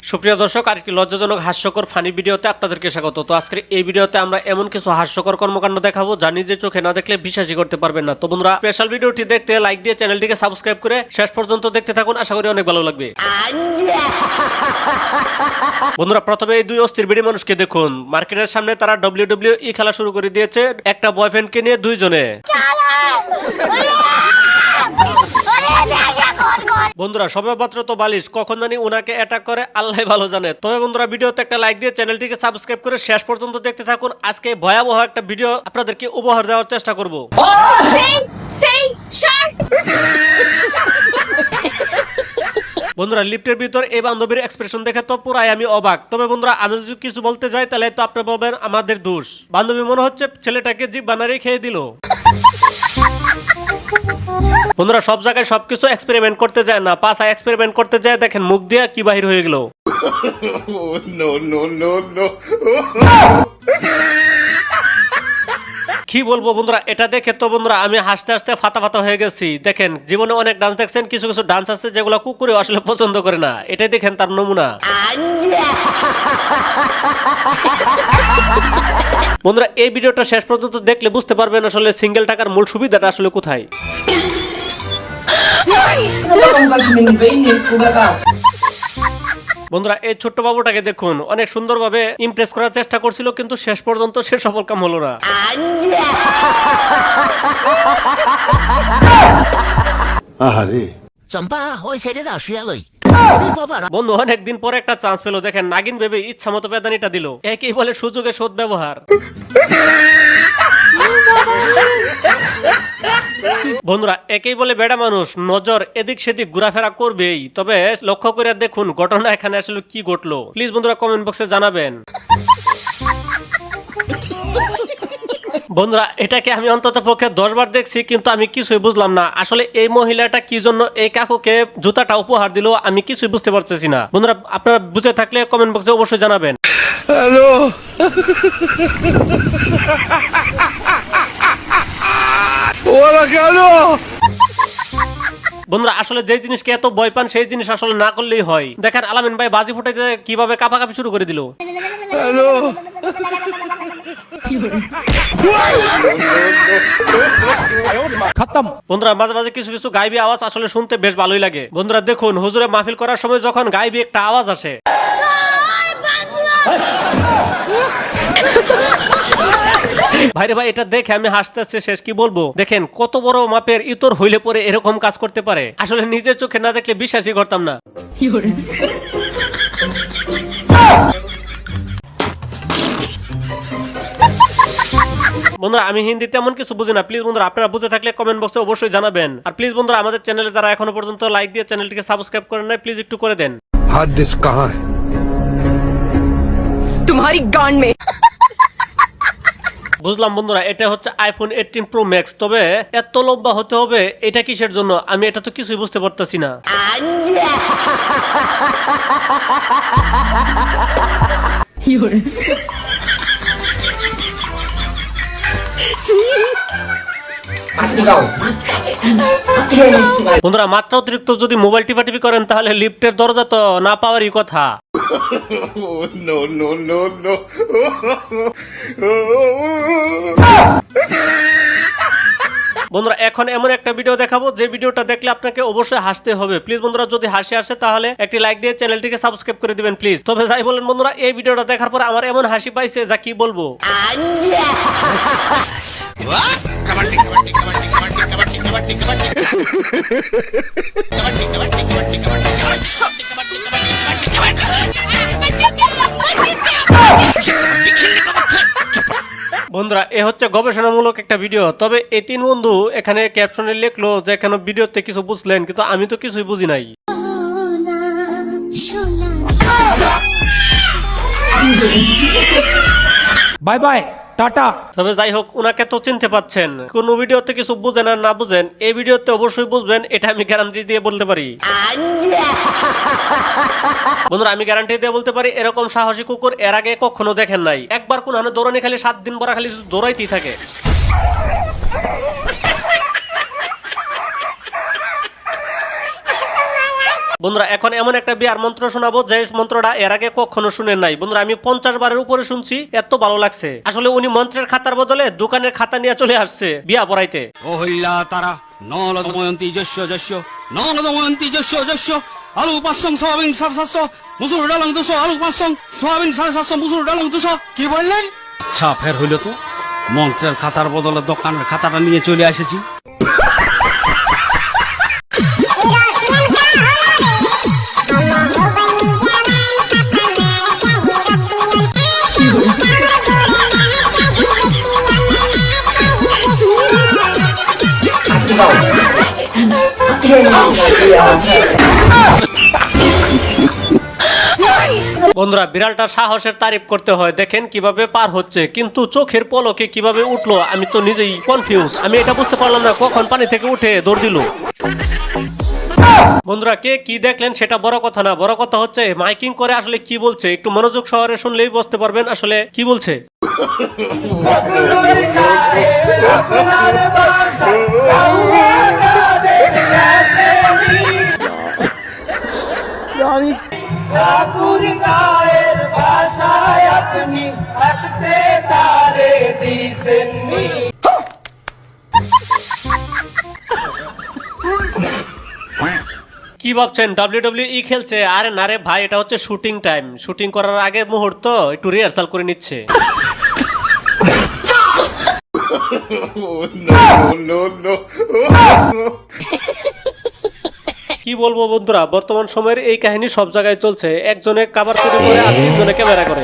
সুপ্রিয় দর্শক, আরেকটি লজ্জাজনক হাস্যকর ফানি ভিডিওতে আপনাদেরকে স্বাগত। তো আজকের এই ভিডিওতে আমরা এমন কিছু হাস্যকর কর্মকাণ্ড দেখাবো যা নিজের চোখে না দেখলে বিশ্বাসই করতে পারবেন না। তো বন্ধুরা, স্পেশাল ভিডিওটি দেখতে লাইক দিয়ে চ্যানেলটিকে সাবস্ক্রাইব করে শেষ পর্যন্ত দেখতে থাকুন, আশা করি অনেক ভালো লাগবে। বন্ধুরা, প্রথমে এই দুই অস্থির বেডি মানুষকে দেখুন। মার্কেটের সামনে তারা WWE খেলা শুরু করে দিয়েছে একটা বয়ফ্রেন্ডকে নিয়ে দুইজনে। বন্ধুরা, সবে মাত্র তো বালিশ, কখন জানি উনাকে অ্যাটাক করে আল্লাহ ভালো জানে। তবে বন্ধুরা, ভিডিওতে একটা লাইক দিয়ে চ্যানেলটিকে সাবস্ক্রাইব করে শেষ পর্যন্ত দেখতে থাকুন। আজকে ভয়াবহ একটা ভিডিও আপনাদেরকে উপহার দেওয়ার চেষ্টা করব। বন্ধুরা, লিফটের ভিতর এই বান্ধবীর এক্সপ্রেশন দেখে তো পুরাই আমি অবাক। তবে বন্ধুরা, আমি যদি কিছু বলতে যাই তাহলে তো আপনি বলবেন আমাদের দোষ। বান্ধবী মনে হচ্ছে ছেলেটাকে জিভ বানারে খেয়ে দিল। বন্ধুরা, সব জায়গায় সবকিছু এক্সপেরিমেন্ট করতে যায় না, পাশা এক্সপেরিমেন্ট করতে যায়। দেখেন মুখ দিয়ে কি বাহির হয়ে গেল। কি বলবো বন্ধুরা, এটা দেখে তো বন্ধুরা আমি হাসতে হাসতে ফাতা ফাতা হয়ে গেছি। দেখেন, জীবনে অনেক ডান্স দেখছেন, কিছু কিছু ডান্স আছে যেগুলো কুকুরে আসলে পছন্দ করে না। এটাই দেখেন তার নমুনা। বন্ধুরা, এই ভিডিওটা শেষ পর্যন্ত দেখলে বুঝতে পারবেন আসলে সিঙ্গেল টাকার মূল সুবিধাটা আসলে কোথায়। বন্ধুরা, এই ছোট্ট বাবুটাকে দেখুন, অনেক সুন্দরভাবে ইমপ্রেস করার চেষ্টা করছিল, কিন্তু শেষ পর্যন্ত সে সফল কাম হলো না। বন্ধু অনেকদিন পরে একটা চান্স পেলো। দেখেন, নাগিন ভেবে ইচ্ছা মতো বেদানিটা দিল। একই বলে সুযোগে সৎ ব্যবহার। বন্ধুরা, একেই বলে বেড়া মানুষ, নজর এদিক সেদিক ঘোরাফেরা করবেই। তবে লক্ষ্য করে দেখুন ঘটনা এখানে আসলে কি ঘটলো। প্লিজ বন্ধুরা কমেন্ট বক্সে জানাবেন। বন্ধুরা, এটাকে আমি অন্তত পক্ষে 10 বার দেখছি, কিন্তু আমি কিছুই বুঝলাম না আসলে এই মহিলাটা কি জন্য এই কাকুকে জুতাটা উপহার দিল। আমি কিছুই বুঝতে পারতেছি না। বন্ধুরা, আপনারা বুঝে থাকলে কমেন্ট বক্সে অবশ্যই জানাবেন। হ্যালো। বন্ধুরা, আসলে যে জিনিসকে এত ভয় পান সেই জিনিস আসলে না করলেই হয়। দেখেন, আলামিন ভাই বাজি ফুটাইতে কিভাবে কাঁপাকাঁপি শুরু করে দিল। খতম। বন্ধুরা, মাঝে মাঝে কিছু কিছু গাইবি আওয়াজ আসলে শুনতে বেশ ভালোই লাগে। বন্ধুরা দেখুন, হুজুরে মাহফিল করার সময় যখন গাইবি একটা আওয়াজ আসে, ভাইরে ভাই, এটা দেখে আমি হাসতে হাসতে শেষ কি বলবো। দেখেন কত বড় মাপের ইতর হইলে পরে এরকম কাজ করতে পারে। আসলে নিজের চোখে না দেখলে বিশ্বাসই করতাম না। বন্ধুরা, আমি হিন্দি তেমন কিছু বুঝি না। প্লিজ বন্ধুরা, আপনারা বুঝে থাকলে কমেন্ট বক্সে অবশ্যই জানাবেন। আর প্লিজ বন্ধুরা, আমাদের চ্যানেলে যারা এখনো পর্যন্ত লাইক দিয়ে চ্যানেলটিকে সাবস্ক্রাইব করেন নাই, প্লিজ একটু করে দেন। हार्ड डिस्क कहाँ है? तुम्हारी गांड में। বুঝলাম বন্ধুরা, এটা হচ্ছে আইফোন 18 প্রো ম্যাক্স। তবে এত লম্বা হতে হবে এটা কিসের জন্য, আমি এটা তো কিছুই বুঝতে পারতেছি না। বন্ধুরা, মাত্রা অতিরিক্ত যদি মোবাইল টিপাটিপি করেন তাহলে লিফটের দরজা তো না পাওয়ারই কথা। বন্ধুরা, এখন এমন একটা ভিডিও দেখাবো যে ভিডিওটা দেখলে আপনাকে অবশ্যই হাসতে হবে। প্লিজ বন্ধুরা, যদি হাসি আসে তাহলে একটি লাইক দিয়ে চ্যানেলটিকে সাবস্ক্রাইব করে দিবেন প্লিজ। তবে যাই বলেন বন্ধুরা, এই ভিডিওটা দেখার পর আমার এমন হাসি পাইছে যা কি বলবো। বন্ধুরা, এ হচ্ছে গবেষণামূলক একটা ভিডিও। তবে এই তিন বন্ধু এখানে ক্যাপশনে লিখলো যে এখানে ভিডিওতে কিছু বুঝলেন, কিন্তু আমি তো কিছুই বুঝি নাই। बाय बाय টাটা। তবে যাই হোক, উনাকে তো চিনতে পাচ্ছেন। কোন ভিডিওতে কিছু বুঝেন আর না বুঝেন, এই ভিডিওতে অবশ্যই বুঝবেন, এটা আমি গ্যারান্টি দিয়ে বলতে পারি। বন্ধুরা, আমি গ্যারান্টি দিয়ে বলতে পারি এরকম সাহসী কুকুর এর আগে কখনো দেখেন নাই। একবার কোন দৌড়ানি খালি 7 দিন পরে খালি দৌড়াইতেই থাকে। বন্ধুরা এখন এমন একটা বিয়ার মন্ত্র শোনাবো যে মন্ত্রটা এর আগে কখনো শুনেন নাই। বন্ধুরা আমি 50 বারের উপরে শুনছি, এত ভালো লাগছে। আসলে উনি মন্ত্রের খাতার বদলে দোকানের খাতা নিয়ে চলে আসছে বিয়া পড়াইতে। ও হইলা তারা নলদময়ন্তী যস্য যস্য নলদময়ন্তী যস্য যস্য আলু 500 সোয়াবিন 750 মুসুর ডাল 200 আলু 500 সোয়াবিন 750 মুসুর ডাল 200। কি বললেন? আচ্ছা ফের হইল তো, মন্ত্রের খাতার বদলে দোকানের খাতাটা নিয়ে চলে এসেছি। বন্ধুরা বিড়ালটা সাহসের তারিফ করতে হয়, দেখেন কিভাবে পার হচ্ছে, কিন্তু চোখের পলকে কিভাবে উঠলো আমি তো নিজেই কনফিউজ। আমি এটা বুঝতে পারলাম না কখন পানি থেকে উঠে দৌড় দিল। বন্ধুরা কে কি দেখলেন সেটা বড় কথা না, বড় কথা হচ্ছে মাইকিং করে আসলে কি বলছে। একটু মনোযোগ সহকারে শুনলেই বুঝতে পারবেন আসলে কি বলছে। কি ভাবছেন WWE খেলছে? আরে না রে ভাই, এটা হচ্ছে শুটিং টাইম। শুটিং করার আগে মুহূর্ত একটু রিহার্সাল করে নিচ্ছে। কি বলবো বন্ধুরা, বর্তমান সময়ের এই কাহিনী সব জায়গায় চলছে। একজনে কাবার চুরি করে আর তিনজনে ক্যামেরা করে।